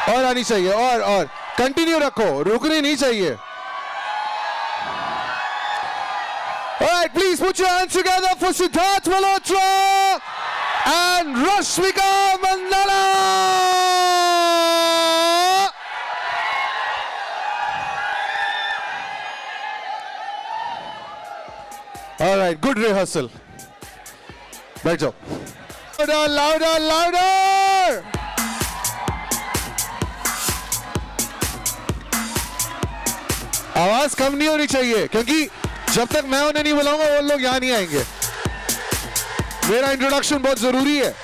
और आनी चाहिए, और कंटिन्यू रखो, रुकनी नहीं चाहिए. All right, please put your hands together for Siddharth Malhotra and Rashmika Mandanna. All right, good rehearsal. बैठ जाओ. Louder, louder, louder. आवाज कम नहीं होनी चाहिए, क्योंकि जब तक मैं उन्हें नहीं बुलाऊंगा वो लोग यहां नहीं आएंगे. मेरा इंट्रोडक्शन बहुत जरूरी है.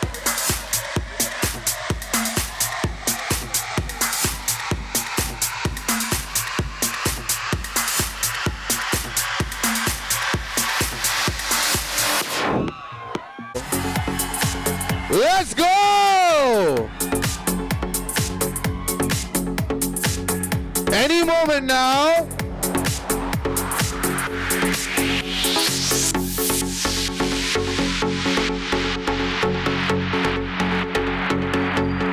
Let's go! Any moment now.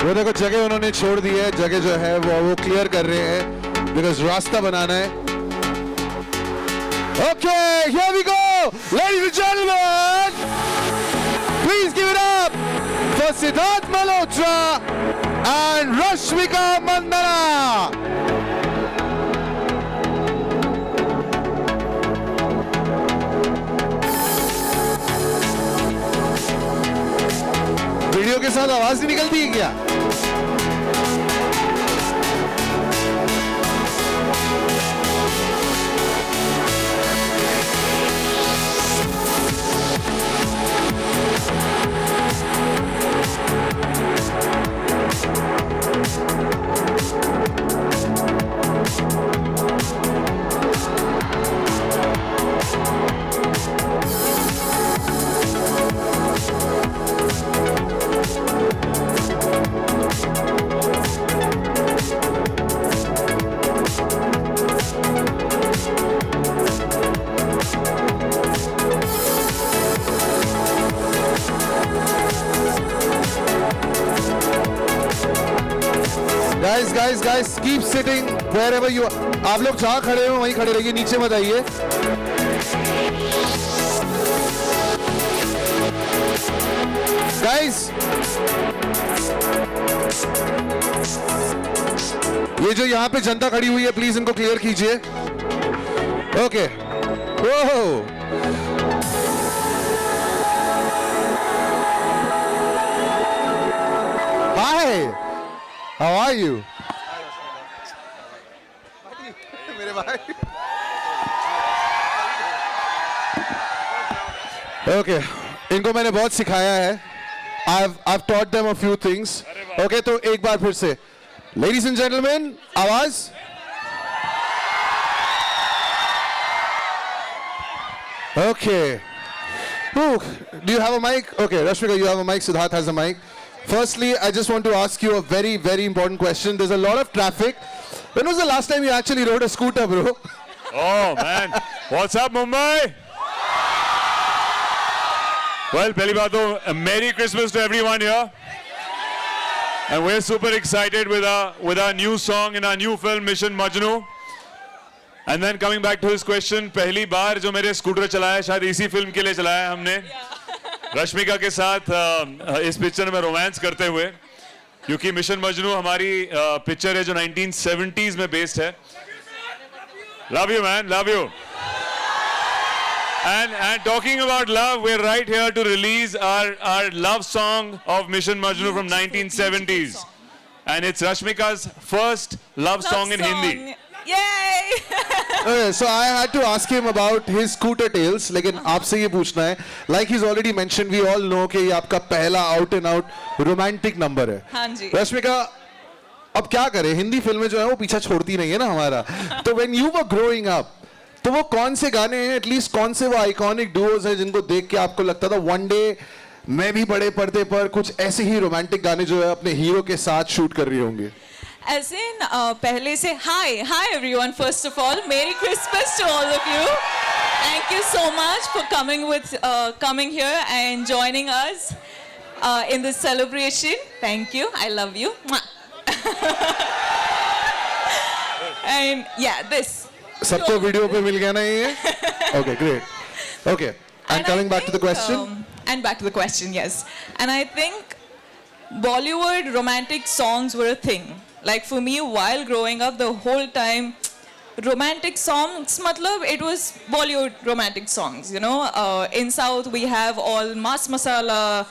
वो देखो जगह उन्होंने छोड़ दी है, जगह जो है वो क्लियर कर रहे हैं, बिकॉज रास्ता बनाना है. Okay, here we go, ladies and gentleman, please give it up for Siddharth Malhotra and Rashmika Mandanna. Video के साथ आवाज नहीं निकलती है क्या? Guys, keep sitting wherever you are. आप लोग जहाँ खड़े हो वहीं खड़े रहिए, नीचे मत आइए. Guys, ये जो यहाँ पे जनता खड़ी हुई है, प्लीज इनको क्लियर कीजिए. Okay. Oh, hi, how are you? मेरे भाई. ओके, इनको मैंने बहुत सिखाया है. I've taught them a few things. Okay, तो एक बार फिर से, ladies and gentlemen, आवाज. Okay. Ooh, do you have a mic? Okay, Rashmika, you have a mic. Siddharth has a mic. Firstly, I just want to ask you a very, very important question. There's a lot of traffic. When was the last time you actually rode a scooter, bro? Oh, man. What's up, Mumbai? Well, pehli baat to, Merry Christmas to everyone here. And we're super excited with our new song in our new film, Mission Majnu. And then coming back to his question, पहली बार जो मेरे scooter चलाया शायद इसी film के लिए चलाया हमने रश्मिका के साथ इस पिक्चर में रोमांस करते हुए, क्योंकि मिशन मजनू हमारी पिक्चर है जो 1970s में बेस्ड है. Love you, man, love you. And talking about love, we're right here to release our love song of Mission Majnu from 1970s, and it's Rashmika's first love song in Hindi. Yay! Okay, so I had to ask him about his scooter tales, लेकिन आपसे ये पूछना है, like he's already mentioned, we all know कि ये आपका पहला out and out romantic number है. हाँ जी. रश्मिका, अब क्या करें, हिंदी फिल्में जो है वो पीछा छोड़ती नहीं है ना हमारा. तो when you were growing up, तो वो कौन से गाने हैं, एटलीस्ट कौन से वो आइकॉनिक डुओज हैं जिनको देख के आपको लगता था वन डे मैं भी बड़े पर्दे पर कुछ ऐसे ही रोमांटिक गाने जो है अपने हीरो के साथ शूट कर रही होंगी? As in, पहले से hi everyone. First of all, Merry Christmas to all of you. Thank you so much for coming here and joining us in this celebration. Thank you. I love you. And yeah, this. सबको video पे मिल गया ना ये? Okay, great. Okay, and And coming I back to the think, question. And back to the question, yes. And I think Bollywood romantic songs were a thing. Like for me, while growing up, the whole time, romantic songs, matlab, it was Bollywood romantic songs, you know. In South, we have all mass masala,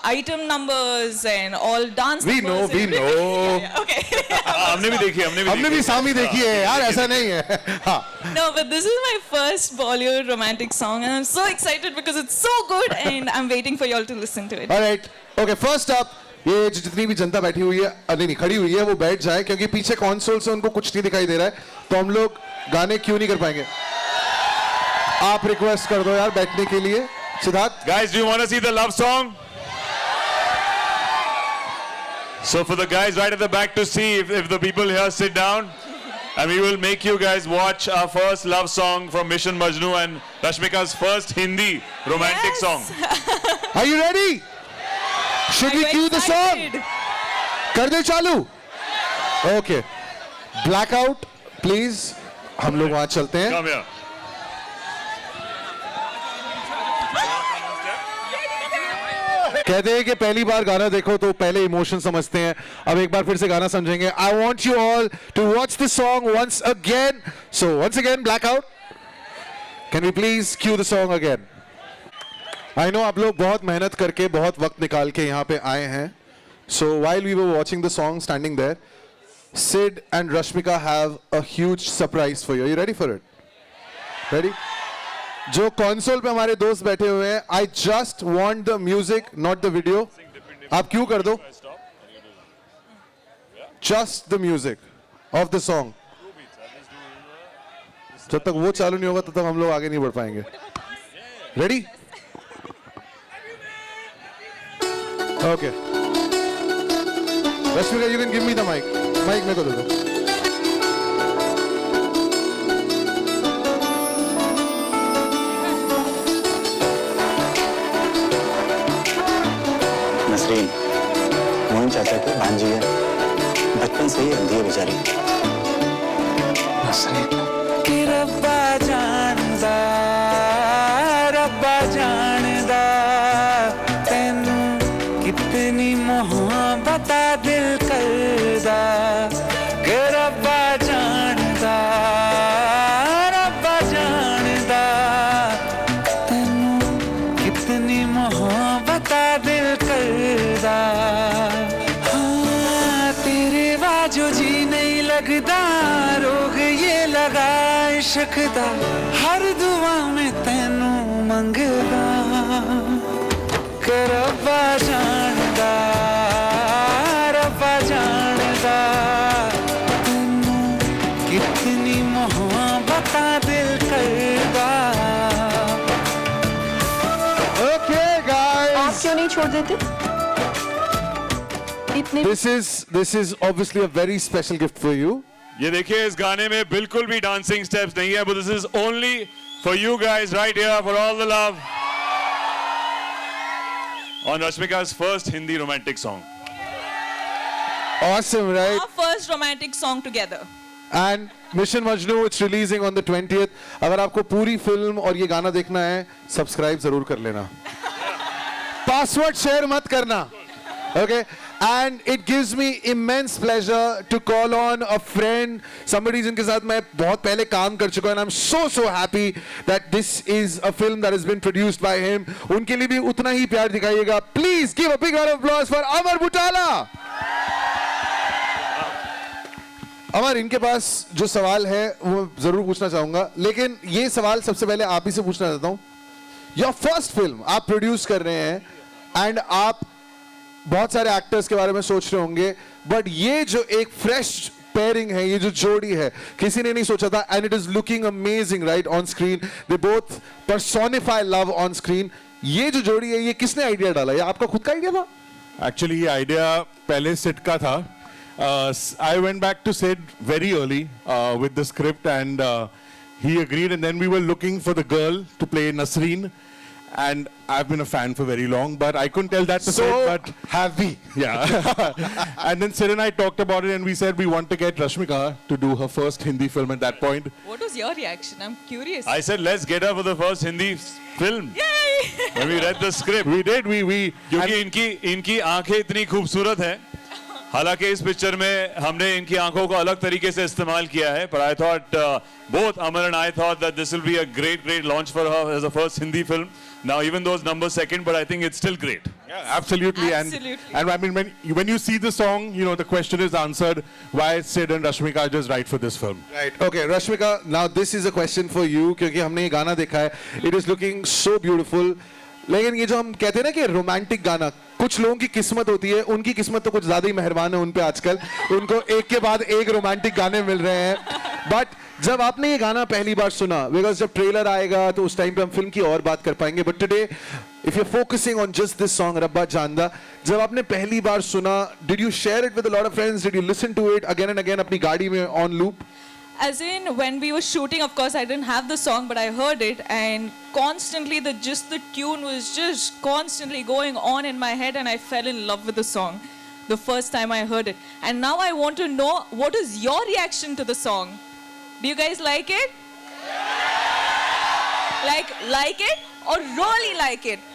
item numbers and all dance We numbers. know, we and know. everything. Yeah, okay. हमने भी देखी हमने भी सामी देखी है यार, ऐसा नहीं है. हाँ. No, but this is my first Bollywood romantic song, and I'm so excited because it's so good, and I'm waiting for y'all to listen to it. All right. Okay, first up, ये जितनी भी जनता बैठी हुई है, नहीं खड़ी हुई है, वो बैठ जाए क्योंकि पीछे कंसोल से उनको कुछ नहीं दिखाई दे रहा है, तो हम लोग गाने क्यों नहीं कर पाएंगे? आप रिक्वेस्ट कर दो यार बैठने के लिए. Siddharth. Guys, do you want to see the love song? So for the guys right at the back to see if the people here sit down, and we will make you guys watch our first love song from Mission Majnu and Rashmika's first Hindi romantic Yes. song. Are you ready? Should we I'm cue the song? excited. कर दे चालू. Okay. Blackout, please. हम लोग वहाँ चलते हैं. Come here. कहते हैं कि पहली बार गाना देखो तो पहले इमोशन समझते हैं. अब एक बार फिर से गाना समझेंगे. I want you all to watch the song once again. So once again, Blackout. Can we please cue the song again? I know आप लोग बहुत मेहनत करके बहुत वक्त निकाल के यहाँ पे आए हैं. So while we were watching the song, standing there, Sid and Rashmika have a huge surprise for you. Are you ready for it? Ready? जो कंसोल पे हमारे दोस्त बैठे हुए हैं, I just want the music, not the video. आप क्यों कर दो? Just the music of the song. जब तक वो चालू नहीं होगा तब तक हम लोग आगे नहीं बढ़ पाएंगे. Ready? Okay. Rashmika, you can give me the mic. Mic मेरे को दे दो. नसरीन, मोहन चाचा की भांजी है, बचपन से ही अंधी है बेचारी. नसरीन. रब्बा जानदा तैनू कितनी मोहब्बत दिल करदा. रब्बा जानदा तैनू कितनी मोहब्बत दिल करदा. हाँ, तेरे बाजो जी नहीं लगदा, रोग ये लगा इश्क दा, हर दुआ में तैनू मंगदा. रब्बा जानदा तैनू कितनी मोहब्बत दिल करदा. Okay, guys. आप क्यों नहीं छोड़ देते? इतने This is obviously a very special gift for you. ये देखिए इस गाने में बिल्कुल भी डांसिंग स्टेप्स नहीं है, but this is only for you guys right here, for all the love on Rashmika's first Hindi romantic song. Awesome, right? Our first romantic song together. And Mission Majnu, it's releasing on the 20th. अगर आपको पूरी film और ये गाना देखना है, subscribe जरूर कर लेना. पासवर्ड शेयर मत करना. Okay? And it gives me immense pleasure to call on a friend, somebody जिनके साथ मैं बहुत पहले काम कर चुका हूं, and I'm so happy that this is a film that has been produced by him. उनके लिए भी उतना ही प्यार दिखाइएगा. Please give a big round of applause for Amar Butala. अमर, इनके पास जो सवाल है वो जरूर पूछना चाहूंगा, लेकिन ये सवाल सबसे पहले आप ही से पूछना चाहता हूं. योर फर्स्ट फिल्म आप प्रोड्यूस कर रहे हैं, एंड आप बहुत सारे एक्टर्स के बारे में सोच रहे होंगे, बट ये जो एक फ्रेश पेयरिंग है, ये जो जोड़ी है, किसी ने नहीं सोचा था, and it is looking amazing right on screen. They both personify love on screen. ये जो जोड़ी है, ये किसने आइडिया डाला? ये आपका खुद का आइडिया था? एक्चुअली ये आइडिया पहले सिड का था. I went back to Sid very early with the script, and he agreed, and then we were looking for the girl to play Nasreen, and I've been a fan for very long, but I couldn't tell that to So Sid, but have we? yeah. And then Sid and I talked about it, and we said we want to get Rashmika to do her first Hindi film at that point. What was your reaction? I'm curious. I said, let's get her for the first Hindi film. Yay! When we read the script. We did, we क्योंकि इनकी आंखें इतनी खूबसूरत हैं. हालांकि इस picture में हमने इनकी आंखों को अलग तरीके से इस्तेमाल किया है, but I thought both Amar and I thought that this will be a great launch for her as a first Hindi film. Now even though it's number second, but I think it's still great. Yeah, absolutely. Absolutely. And I mean, when you see the song, you know, the question is answered, why Sid and Rashmika are just right for this film. Right. Okay, Rashmika, now this is a question for you क्योंकि हमने ये गाना देखा है. It is looking so beautiful. लेकिन ये जो हम कहते हैं ना कि रोमांटिक गाना, कुछ लोगों की किस्मत होती है, उनकी किस्मत तो कुछ ज्यादा ही मेहरबान है उन पे आजकल. उनको एक के बाद एक रोमांटिक गाने मिल रहे हैं. बट जब आपने ये गाना पहली बार सुना, बिकॉज जब ट्रेलर आएगा तो उस टाइम पे हम फिल्म की और बात कर पाएंगे, but today if you focusing on just this song Rabba Jaanda, जब आपने पहली बार सुना, did you share it with a lot of friends, did you listen to it again and again अपनी गाड़ी में on loop? As in, when we were shooting, of course, I didn't have the song, but I heard it, and constantly the tune was just constantly going on in my head, and I fell in love with the song the first time I heard it. And now I want to know, what is your reaction to the song? Do you guys like it? Like it or really like it?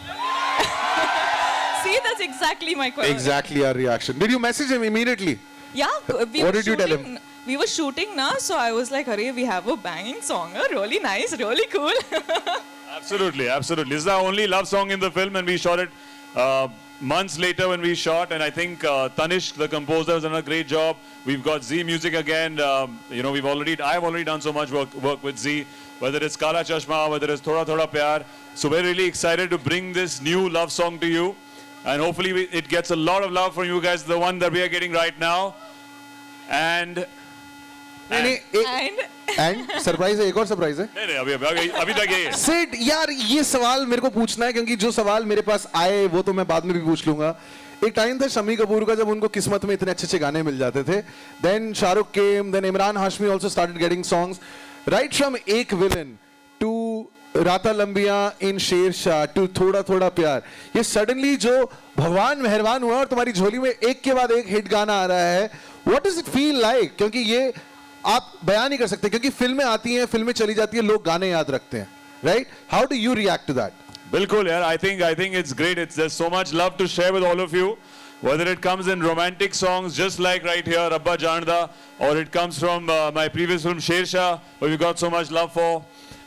See, that's exactly my question. Exactly our reaction. Did you message him immediately? Yeah, we What were did you tell shooting- We were shooting now, so I was like, "Arey, we have a banging song, really nice, really cool." Absolutely. This is our only love song in the film, and we shot it months later when we shot. And I think Tanishq, the composer, has done a great job. We've got Z Music again. You know, I've already done so much work with Z, whether it's Kala Chashma, whether it's Thoda Thoda Pyar. So we're really excited to bring this new love song to you, and hopefully it gets a lot of love from you guys. The one that we are getting right now, and and surprise है, एक और surprise है. नहीं अभी तक यही है. सिड यार, ये सवाल मेरे को पूछना है क्योंकि जो सवाल मेरे पास आए वो तो मैं बाद में भी पूछ लूंगा. एक टाइम था शम्मी कपूर का जब उनको किस्मत में इतने अच्छे अच्छे गाने मिल जाते थे. Then Shahrukh came, then Imran Hashmi also started getting songs. Right from Ek Villain to Raataan Lambiyan in Sher Shah to थोड़ा थोड़ा प्यार, ये सडनली जो भगवान मेहरबान हुआ और तुम्हारी झोली में एक के बाद एक हिट गाना आ रहा है. What does it feel like? क्योंकि ये आप बयान नहीं कर सकते क्योंकि फिल्में आती हैं, फिल्में चली जाती हैं, लोग गाने याद रखते हैं, right? How do you react to that? बिल्कुल यार, I think it's great. There's so much love to share with all of you, whether it comes in romantic songs just like right here Rabba Janda, or it comes from my previous film Shershah, where we got so much love for.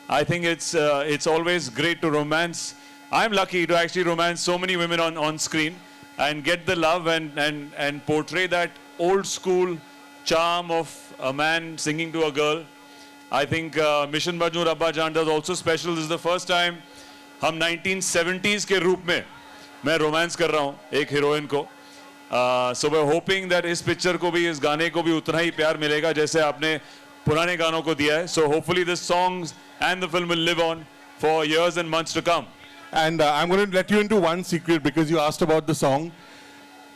I think it's always great to romance. I'm lucky to actually romance so many women on screen and get the love and portray that old school charm of a man singing to a girl. I think Mission Majnu Rabba Janda is also special. This is the first time हम 1970s के रूप में मैं romance कर रहा हूँ एक heroine को. So we're hoping that इस पिक्चर को भी, इस गाने को भी उतना ही प्यार मिलेगा जैसे आपने पुराने गानों को दिया है. So hopefully this songs and the film will live on for years and months to come. And I'm going to let you into one secret because you asked about the song.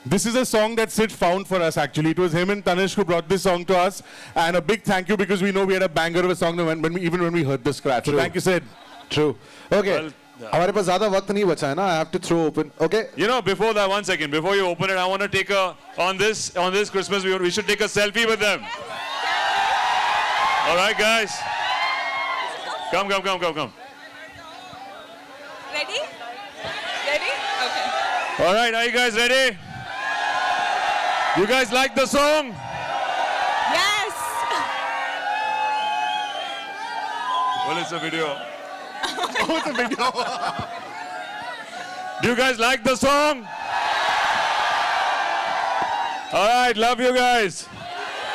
This is a song that Sid found for us actually. It was him and Tanishq who brought this song to us. And a big thank you because we know we had a banger of a song even when we heard the scratch. So thank you, Sid. True. Okay. Well, हमारे पास ज्यादा वक्त नहीं बचा है ना. I have to throw open. Okay. You know, before that, one second, before you open it, I want to take on this Christmas, we should take a selfie with them. All right, guys. Come. Ready? Okay. All right, are you guys ready? You guys like the song? Yes. Well, it's a video. It's a video. Do you guys like the song? All right, love you guys.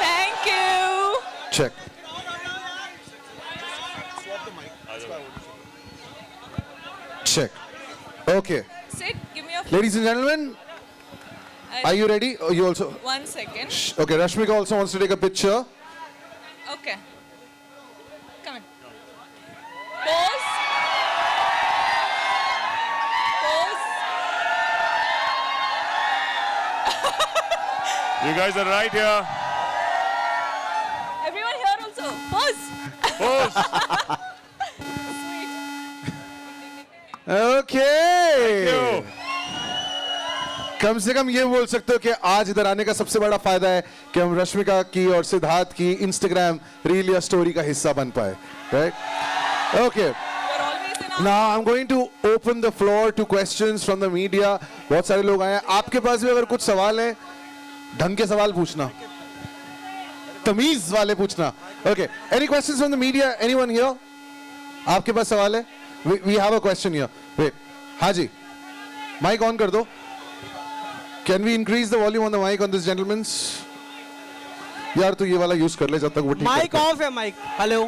Thank you. Check. Check. Okay. Sid, give me a Ladies and gentlemen, are you ready? Oh, you also. 1 second. Okay, Rashmika also wants to take a picture. Okay. Come in. Pose. You guys are right here. Everyone here also. Pose. Pose. Sweet. Okay, कम से कम ये बोल सकते हो कि आज इधर आने का सबसे बड़ा फायदा है कि हम रश्मिका की और सिद्धार्थ की इंस्टाग्राम रील या स्टोरी का हिस्सा बन पाए, right? Okay, now I'm going to open the floor to questions from the media. बहुत सारे लोग आए हैं, आपके पास भी अगर कुछ सवाल है, ढंग के सवाल पूछना, तमीज वाले पूछना. Okay, any questions from the media? Anyone here? आपके पास सवाल है? We have a question here. Wait, हाँ जी, माइक ऑन कर दो. Can we increase the volume on the mic on this gentleman's? यार तू ये वाला यूज कर ले जब तक वो ठीक माइक करता है. ऑफ है माइक. Hello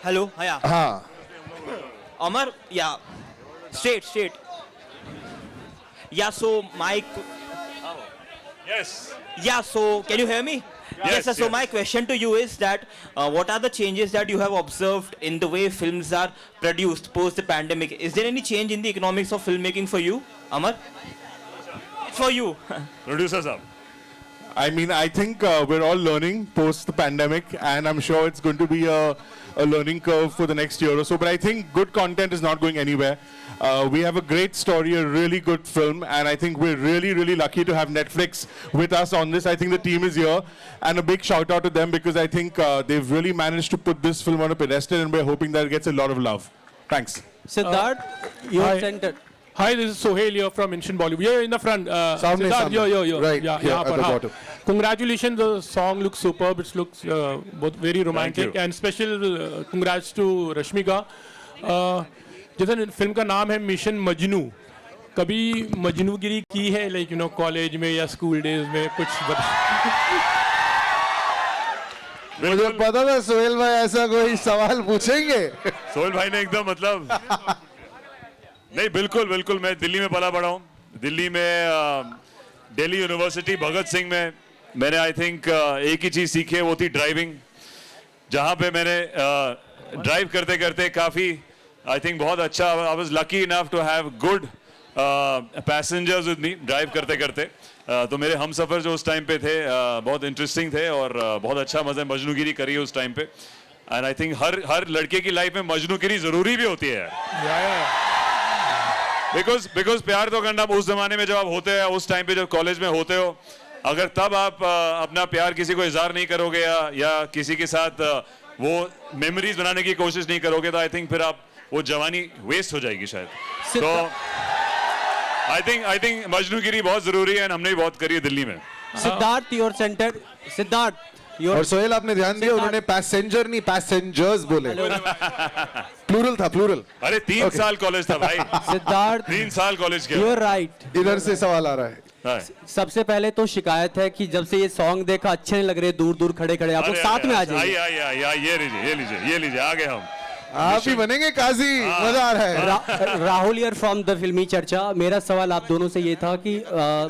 hello. या हाँ, अमर. या स्ट्रेट. या सो mic. Yes. Yeah, so can you hear me? Yes, sir. So yes. my question to you is that what are the changes that you have observed in the way films are produced post the pandemic? Is there any change in the economics of filmmaking for you, Amar? It's for you. Producer साहब. I mean, I think we're all learning post the pandemic, and I'm sure it's going to be a learning curve for the next year or so. But I think good content is not going anywhere. We have a great story, a really good film, and I think we're really, really lucky to have Netflix with us on this. I think the team is here, and a big shout out to them because I think they've really managed to put this film on a pedestal, and we're hoping that it gets a lot of love. Thanks. Siddharth, your hi. center. Hi, this is Sohail here from Instant Bollywood. Yeah, in the front. सामने, Siddharth, सामने. yo. Right, Yeah, here यहाँ at पर, the हाँ. bottom. Congratulations, the song looks superb. It looks both very romantic you. and special. Congrats to Rashmika. जैसे film का नाम है mission Majnu. कभी मजनूगिरी की है, लाइक यू नो कॉलेज में या स्कूल डेज में कुछ मुझे पता था सोहेल भाई ऐसा कोई सवाल पूछेंगे. सोहेल भाई ने एकदम मतलब नहीं, बिल्कुल मैं दिल्ली में पला बड़ा हूँ. दिल्ली में दिल्ली यूनिवर्सिटी भगत सिंह में मैंने आई थिंक एक ही चीज़ सीखी है, वो थी ड्राइविंग. जहाँ पे मैंने ड्राइव करते करते काफ़ी आई थिंक बहुत अच्छा, I was lucky enough to have good passengers with me drive करते करते. तो मेरे हम सफ़र जो उस टाइम पे थे बहुत इंटरेस्टिंग थे और बहुत अच्छा मज़े मजनूगिरी करी है उस टाइम पे. एंड आई थिंक हर लड़के की लाइफ में मजनूगिरी ज़रूरी भी होती है. बिकॉज प्यार तो करना उस जमाने में जब आप होते हैं, उस टाइम पे जब कॉलेज में होते हो, अगर तब आप अपना प्यार किसी को इजहार नहीं करोगे या किसी के साथ वो मेमोरीज बनाने की कोशिश नहीं करोगे, तो आई थिंक फिर आप वो जवानी वेस्ट हो जाएगी शायद. तो आई थिंक मजनूगिरी बहुत जरूरी है, हमने भी बहुत करी है दिल्ली में. Siddharth, your centre. सिद्धार्थ, और सोहेल आपने ध्यान दिया उन्होंने पैसेंजर नहीं पैसेंजर्स बोले. प्लूरल था, प्लूरल. अरे 3 साल कॉलेज था भाई. सिद्धार्थ, 3 साल कॉलेज किया. you're right. इधर से सवाल आ रहा है. हाँ. सबसे पहले तो शिकायत है कि जब से ये सॉन्ग देखा अच्छे नहीं लग रहे, दूर दूर खड़े खड़े आप लोग अरे, साथ में आ आइए जाइए. ये लीजिए आ गए हम. आप ही बनेंगे काजी. मजा आ रहा है. राहुल यार फ्रॉम द फिल्मी चर्चा. मेरा सवाल आप दोनों से ये था कि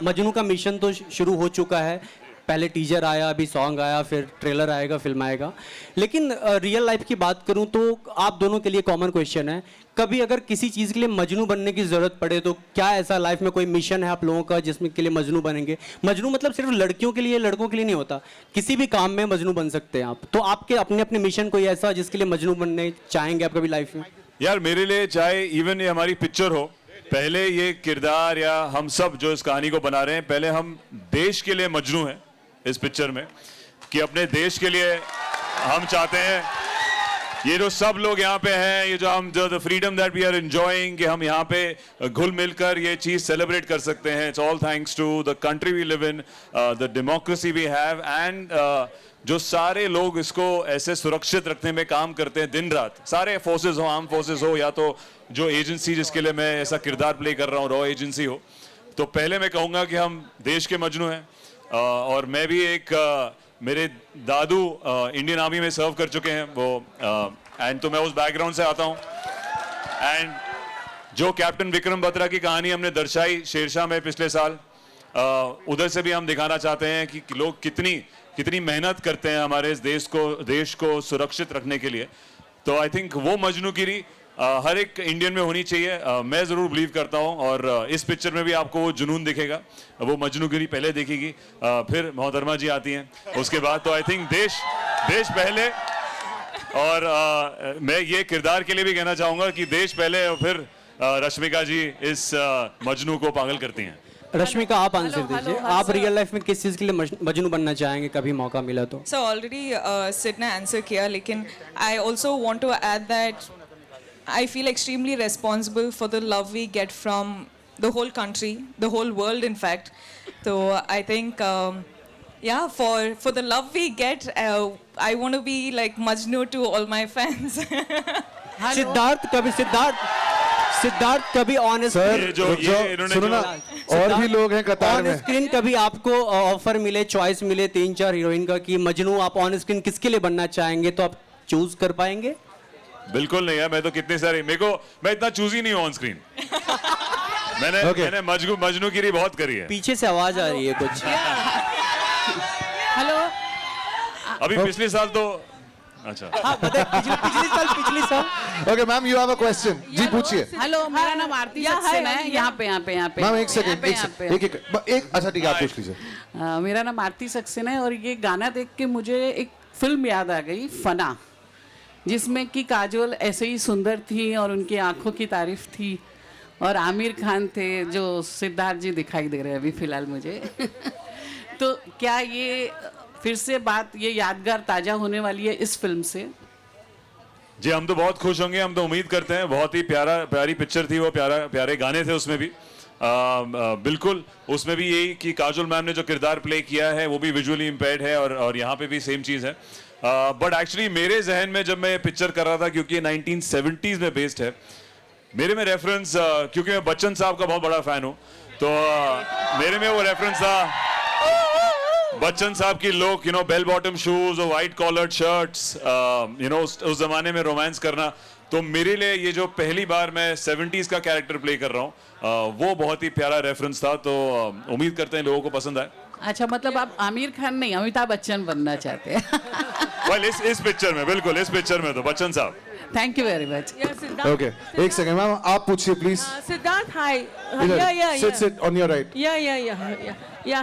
मजनू का मिशन तो शुरू हो चुका है. पहले टीजर आया, अभी सॉन्ग आया, फिर ट्रेलर आएगा, फिल्म आएगा. लेकिन रियल लाइफ की बात करूं तो आप दोनों के लिए कॉमन क्वेश्चन है, कभी अगर किसी चीज़ के लिए मजनू बनने की ज़रूरत पड़े तो क्या ऐसा लाइफ में कोई मिशन है आप लोगों का जिसमें के लिए मजनू बनेंगे? मजनू मतलब सिर्फ लड़कियों के लिए, लड़कों के लिए नहीं होता, किसी भी काम में मजनू बन सकते हैं आप. तो आपके अपने अपने मिशन कोई ऐसा जिसके लिए मजनू बनने चाहेंगे आप कभी लाइफ में? यार मेरे लिए चाहे इवन ये हमारी पिक्चर हो, पहले ये किरदार या हम सब जो इस कहानी को बना रहे हैं, पहले हम देश के लिए मजनू हैं इस पिक्चर में, कि अपने देश के लिए हम चाहते हैं ये जो सब लोग यहाँ पे हैं, ये जो हम the freedom that we are enjoying, कि हम यहाँ पे घुल मिलकर ये चीज़ सेलिब्रेट कर सकते हैं. It's all thanks to the country we live in, the democracy we have, and जो सारे लोग इसको ऐसे सुरक्षित रखने में काम करते हैं दिन रात, सारे फोर्सेस हो, आर्म फोर्सेस हो, या तो जो एजेंसी जिसके लिए मैं ऐसा किरदार प्ले कर रहा हूँ, रॉ एजेंसी हो. तो पहले मैं कहूँगा कि हम देश के मजनू हैं. और मैं भी एक मेरे दादू इंडियन आर्मी में सर्व कर चुके हैं वो, एंड तो मैं उस बैकग्राउंड से आता हूँ. एंड जो कैप्टन विक्रम बत्रा की कहानी हमने दर्शाई शेरशाह में पिछले साल, उधर से भी हम दिखाना चाहते हैं कि लोग कितनी मेहनत करते हैं हमारे इस देश को सुरक्षित रखने के लिए. तो आई थिंक वो मजनूगिरी हर एक इंडियन में होनी चाहिए. मैं ज़रूर बिलीव करता हूँ, और इस पिक्चर में भी आपको वो जुनून दिखेगा, वो मजनूगिरी पहले दिखेगी, फिर मोहतरमा जी आती हैं उसके बाद. तो आई थिंक देश पहले, और मैं ये किरदार के लिए भी कहना चाहूंगा कि देश पहले और फिर रश्मिका जी इस मजनू को पागल करती हैं। रश्मिका आप आंसर दीजिए, आप रियल लाइफ में किस चीज़ के लिए मजनू बनना चाहेंगे कभी मौका मिला तो? So already Sid ने आंसर किया, लेकिन I also want to add that I feel extremely responsible for the love we get from the whole country, the whole world in fact. So I think yeah, for the love we get, I want to be like Majnu to all my fans. Siddharth कभी on sir ये जो रुक जाओ, ये इन्होंने सुनो ना, जो- और भी लोग हैं कतार ऑन में। स्क्रीन कभी आपको ऑफर मिले, चॉइस मिले 3-4 हीरोइन का कि मजनू आप ऑन स्क्रीन किसके लिए बनना चाहेंगे, तो आप चूज कर पाएंगे? बिल्कुल नहीं है, मैं तो कितने सारे मैं इतना चूज ही नहीं हूँ ऑन स्क्रीन। मैंने मजनूगिरी बहुत करी है। पीछे से आवाज आ रही है कुछ। हेलो। अभी पिछले साल तो अच्छा हाँ, पिछले साल। Okay ma'am, you have a question, जी पूछिए। हेलो, मेरा नाम आरती सक्सेना है। यहाँ पे मैम एक सेकंड, एक अच्छा ठीक है, आप पूछ लीजिए। मेरा नाम आरती सक्सेना है और ये गाना देख के मुझे एक फिल्म याद आ गई, फना, जिसमें कि काजोल ऐसे ही सुंदर थी और उनकी आंखों की तारीफ थी और आमिर खान थे जो सिद्धार्थ जी दिखाई दे रहे हैं अभी फिलहाल मुझे। तो क्या ये फिर से बात ये यादगार ताजा होने वाली है इस फिल्म से? जी, हम तो बहुत खुश होंगे, हम तो उम्मीद करते हैं। बहुत ही प्यारी पिक्चर थी वो, प्यारे गाने थे उसमें भी। बिल्कुल उसमें भी यही कि काजोल मैम ने जो किरदार प्ले किया है वो भी विजुअली इम्पेयर्ड है और यहाँ पे भी सेम चीज़ है। बट एक्चुअली मेरे जहन में जब मैं ये पिक्चर कर रहा था, क्योंकि ये 1970s में बेस्ड है, मेरे में रेफरेंस, क्योंकि मैं बच्चन साहब का बहुत बड़ा फैन हूँ, तो मेरे में वो रेफरेंस था बच्चन साहब की लुक, बेल बॉटम शूज और वाइट कॉलर्ड शर्ट्स, उस जमाने में रोमांस करना। तो मेरे लिए ये जो पहली बार मैं 70s का कैरेक्टर प्ले कर रहा हूँ, वो बहुत ही प्यारा रेफरेंस था। तो उम्मीद करते हैं लोगों को पसंद आए। अच्छा, मतलब आप आमिर खान नहीं, अमिताभ बच्चन बनना चाहते हैं? वेल, इस पिक्चर में, बिल्कुल इस पिक्चर में तो बच्चन साहब। Thank you very much. Okay, एक सेकंड मैम, आप पूछिए please. Siddharth, hi. Sit on your right. Yeah,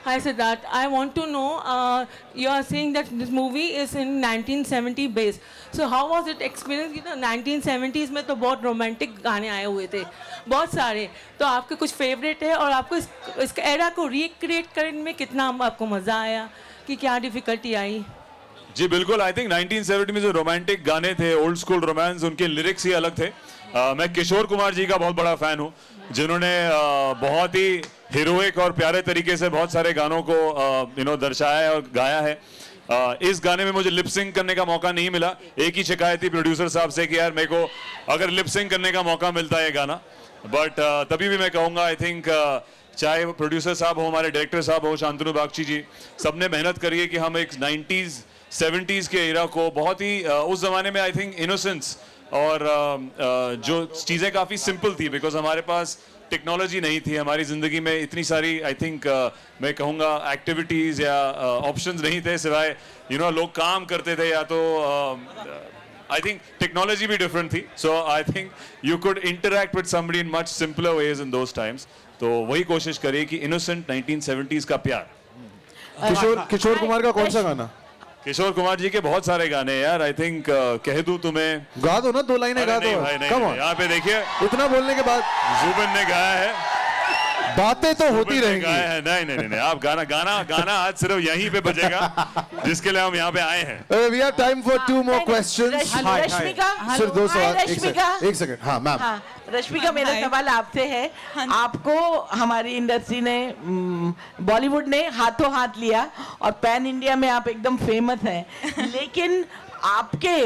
hi Siddharth. I want to know, you are saying that this movie is in 1970 base. So how was it experience? 1970s में तो बहुत romantic गाने आए हुए थे, बहुत सारे। तो आपके कुछ फेवरेट है और आपको इस एरा को रिक्रिएट करने में कितना आपको मजा आया, कि क्या डिफिकल्टी आई? जी बिल्कुल, आई थिंक 1970 में जो रोमांटिक गाने थे, ओल्ड स्कूल रोमांस, उनके लिरिक्स ही अलग थे। मैं किशोर कुमार जी का बहुत बड़ा फैन हूँ, जिन्होंने बहुत ही हीरोइक और प्यारे तरीके से बहुत सारे गानों को दर्शाया है और गाया है। इस गाने में मुझे लिप सिंक करने का मौका नहीं मिला। एक ही शिकायत थी प्रोड्यूसर साहब से कि यार मेरे को अगर लिप सिंक करने का मौका मिलता है ये गाना, बट तभी भी मैं कहूँगा, आई थिंक चाहे प्रोड्यूसर साहब हो, हमारे डायरेक्टर साहब हो, शांतनु बागची जी, सबने मेहनत करी है कि हम एक 90s 70s के एरा को बहुत ही उस जमाने में आई थिंक इनोसेंस और जो चीज़ें काफ़ी सिंपल थी, बिकॉज हमारे पास टेक्नोलॉजी नहीं थी, हमारी ज़िंदगी में इतनी सारी आई थिंक मैं कहूँगा एक्टिविटीज़ या ऑप्शंस नहीं थे, सिवाय लोग काम करते थे या तो आई थिंक टेक्नोलॉजी भी डिफरेंट थी। So I think you could interact with somebody in much simpler ways in those times. तो वही कोशिश करिए कि इनोसेंट 1970s का प्यार। किशोर कुमार का कौन सा गाना? किशोर कुमार जी के बहुत सारे गाने यार, आई थिंक कह दूं तुम्हें, गा दो ना, 2 लाइनें गा दो। कम ऑन, यहाँ पे देखिए, इतना बोलने के बाद जुबिन ने गाया है, बातें तो होती रहेंगी। नहीं, आप गाना आज सिर्फ यहीं पे बजेगा, जिसके लिए हम यहाँ पे आए हैं। We have time for 2 more questions. Rashmika, सिर्फ 2 सवाल। रश्मिका, एक सेकंड। हाँ मैम। रश्मिका, मेरा सवाल आपसे है। आपको हमारी इंडस्ट्री ने, बॉलीवुड ने हाथों हाथ लिया और पैन इंडिया में आप एकदम फेमस हैं, लेकिन आपके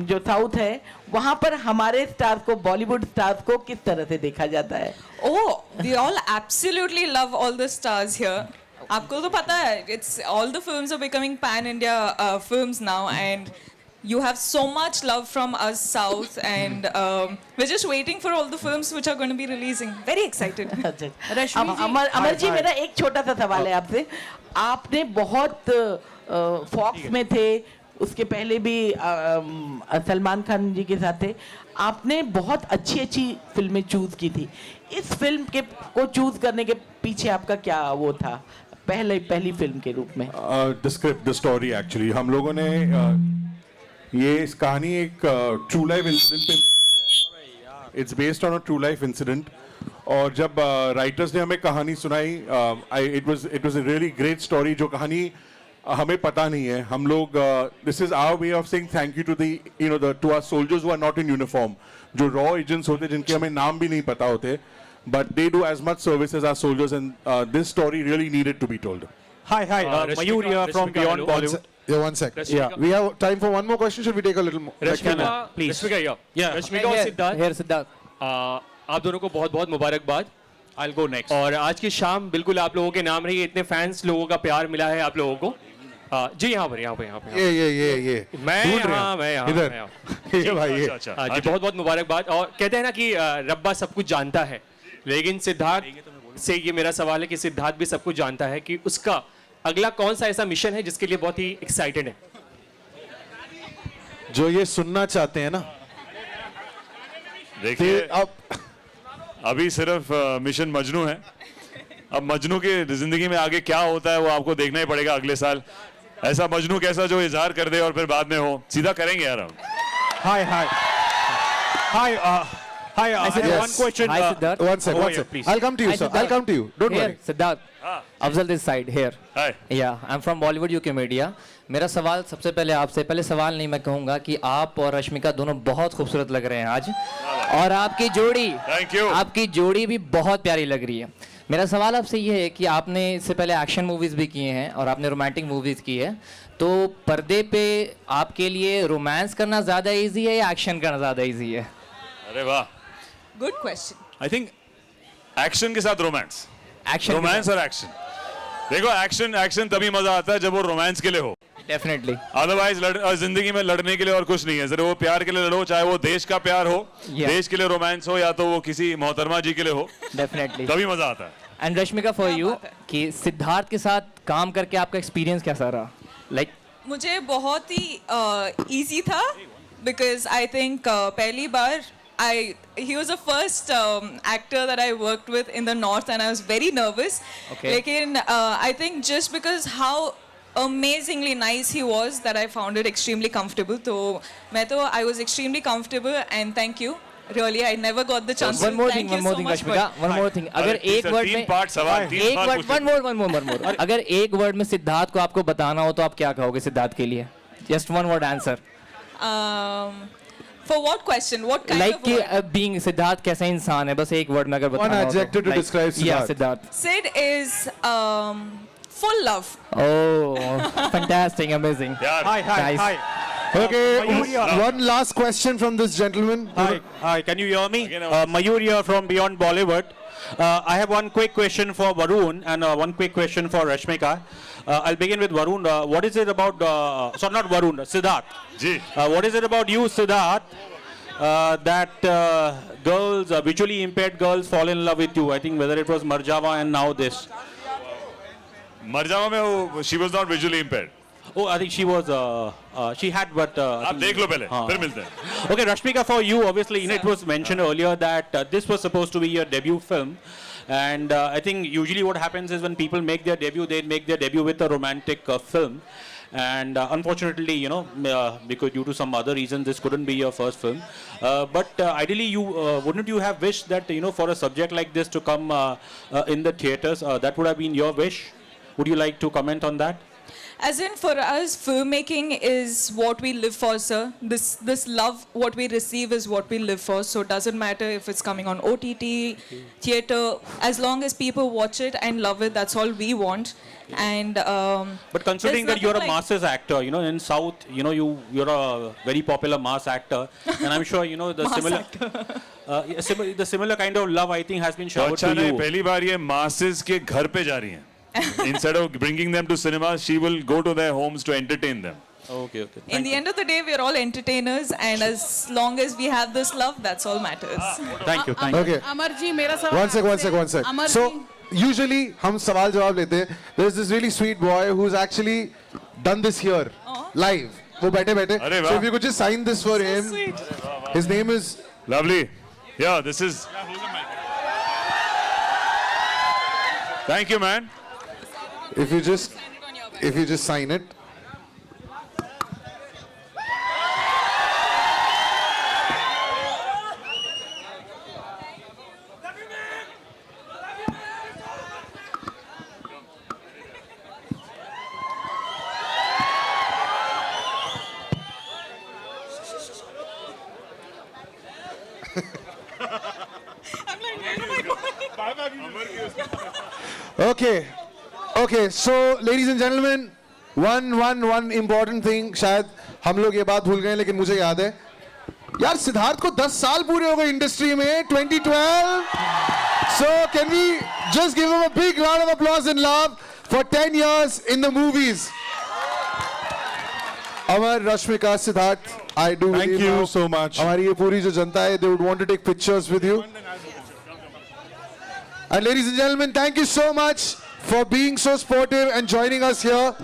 जो साउथ है वहां पर हमारे स्टार्स को, बॉलीवुड स्टार्स को किस तरह से देखा जाता है? Oh, we all absolutely love all the stars here. आपको तो पता है, it's all the films are becoming pan-India films now, and you have so much love from us South, and we're just waiting for all the films which are going to be releasing. Very excited. Amar ji, मेरा एक छोटा सा सवाल है आपसे। आपने बहुत fox में थे, उसके पहले भी सलमान खान जी के साथ थे, आपने बहुत अच्छी फिल्में चूज की थी। इस फिल्म को चूज करने के पीछे आपका क्या वो था, पहली फिल्म के रूप में? The script, the story. Actually हम लोगों ने ये इस कहानी एक ट्रू लाइफ इंसिडेंट पे it's based on a true life incident. और जब राइटर्स ने हमें कहानी सुनाई, it was a really great story. जो कहानी हमें पता नहीं है, हम लोग this is our way of saying thank you to the you know the to our soldiers who are not in uniform, जो रॉ एजेंट्स होते जिनके हमें नाम भी नहीं पता होते, but they do as much service as our soldiers, and this story really needed to be told. Hi, Mayur here from Beyond Bollywood. Yeah, one sec. Yeah, we have time for one more question. Should we take a little more? Rashmika, please. Rashmika, Yeah. Rashmika और Siddharth, hair Siddharth, आप दोनों को बहुत बहुत मुबारकबाद. I'll go next. और आज की शाम बिल्कुल आप लोगों के नाम रही है. इतने फैंस लोगों का प्यार मिला है आप लोगों को. जी यहाँ पर ये मैं ढूंढ रहे यहाँ हैं. मैं यहाँ इधर. मैं यहाँ. ये भाई ये. जी बहुत बहुत मुबारकबाद. और कहते हैं ना कि रब्बा सब कुछ जानता है, लेकिन सिद्धार्थ से ये मेरा सवाल है कि सिद्धार्थ भी सब कुछ जानता है कि उसका अगला कौन सा ऐसा मिशन है जिसके लिए बहुत ही एक्साइटेड है. जो ये सुनना चाहते हैं ना, देखिए अब अभी सिर्फ मिशन मजनू है. अब मजनू की जिंदगी में आगे क्या होता है वो आपको देखना ही पड़ेगा अगले साल. ऐसा मजनू कैसा जो इजहार कर दे और फिर बाद में हो. सीधा करेंगे यार हम. Hi. I have one question. Hi, Siddharth. one sec, one sec. please. I'll come to you, Hi, sir. I'll Siddharth. come to you. Don't here, worry. Siddharth. Afzal this side here. Hi. Yeah, I'm from Bollywood UK Media. मेरा सवाल सबसे पहले आपसे, पहले सवाल नहीं मैं कहूँगा कि आप और रश्मिका दोनों बहुत खूबसूरत लग रहे हैं आज, और आपकी जोड़ी, Thank you. आपकी जोड़ी भी बहुत प्यारी लग रही है. मेरा सवाल आपसे ये है कि आपने इससे पहले एक्शन मूवीज़ भी किए हैं और आपने रोमांटिक मूवीज़ की है, तो पर्दे पे आपके लिए रोमांस करना ज़्यादा इजी है या एक्शन करना ज़्यादा इजी है? अरे वाह, Good question. I think action के साथ रोमांस. एक्शन, रोमांस और एक्शन. देखो एक्शन तभी मजा आता है जब वो रोमांस के लिए हो. डेफिनेटली. अदरवाइज जिंदगी में लड़ने के लिए और कुछ नहीं है. सिर्फ वो प्यार के लिए लड़ो, चाहे वो देश का प्यार हो, Yeah. देश के लिए रोमांस हो, या तो वो किसी मोहतरमा जी के लिए हो, डेफिनेटली. तभी मजा आता है. एंड रश्मिका फॉर यू, बात है. कि सिद्धार्थ के साथ काम करके आपका एक्सपीरियंस कैसा रहा? लाइक मुझे बहुत ही इजी था, बिकॉज आई थिंक पहली बार he was the first actor that I worked with in the north and I was very nervous. Okay. लेकिन I think just because how amazingly nice he was that I found it extremely comfortable. तो I was extremely comfortable and thank you. Really, I never got the chance. one more Thank thing, you so much for- Rashmika, one more thing. अगर एक word तीन में, part सवाल, तीन एक सवाल word, पूछे. one more. अगर एक वर्ड में सिद्धार्थ को आपको बताना हो तो आप क्या कहोगे सिद्धार्थ के लिए? Just one word answer. For what question? What kind Like of कि word? being सिद्धार्थ कैसा इंसान है, बस एक वर्ड में अगर One बताना हो तो. adjective to Like, describe Yeah, Siddharth. Siddharth. Sid is full love. Oh, fantastic, amazing. यार, Guys. Okay, Mayur here. one last question from this gentleman. Hi, can you hear me? Again, I Mayur here from Beyond Bollywood. I have one quick question for Varun and one quick question for Rashmika. I'll begin with Varun. What is it about, sorry, not Varun, Siddharth. Ji. What is it about you, Siddharth, that girls, visually impaired girls fall in love with you? I think whether it was Marjava and now this. Marjaavaan में वो she was not visually impaired. Oh, I think she was, she had, but... आप देख लो पहले, फिर मिलते हैं. Okay, Rashmika, for you, obviously, it was mentioned earlier that this was supposed to be your debut film. And I think usually what happens is when people make their debut, they make their debut with a romantic film. And unfortunately, because due to some other reason, this couldn't be your first film. But ideally, you wouldn't you have wished that, for a subject like this to come in the theaters, that would have been your wish? Would you like to comment on that? As in, for us, filmmaking is what we live for, sir. This love, what we receive is what we live for. So it doesn't matter if it's coming on OTT, theater. As long as people watch it and love it, that's all we want. And but considering there's that you're a nothing like- masses actor, in South, you're a very popular mass actor, and I'm sure the Mass the similar kind of love I think has been तो showered अच्छा to नहीं, you. पहली बार ये masses के घर पे जा रही हैं. Instead of bringing them to cinema, she will go to their homes to entertain them. Okay. in the end of the day, we're all entertainers, and as long as we have this love, that's all matters. Thank you. Okay. Amar ji मेरा सवाल One sec. अमर So जी, usually हम सवाल जवाब लेते हैं. There's this really sweet boy who's actually done this here live. वो बैठे. अरे वाह. So if you could just sign this for him. Sweet. His name is. Lovely. Yeah, this is. Thank you, man. If you just sign it. Okay, so ladies and gentlemen, one important thing, शायद हम लोग ये बात भूल गए लेकिन मुझे याद है यार, सिद्धार्थ को 10 साल पूरे हो गए इंडस्ट्री में, 2012. So can we just give him a big round of applause and love for 10 years in the movies. Amar, Rashmika, Siddharth, I do Thank believe you now, so much. हमारी ये पूरी जो जनता है, they would want to take pictures with you. And ladies and gentlemen, thank you so much for being so sportive and joining us here.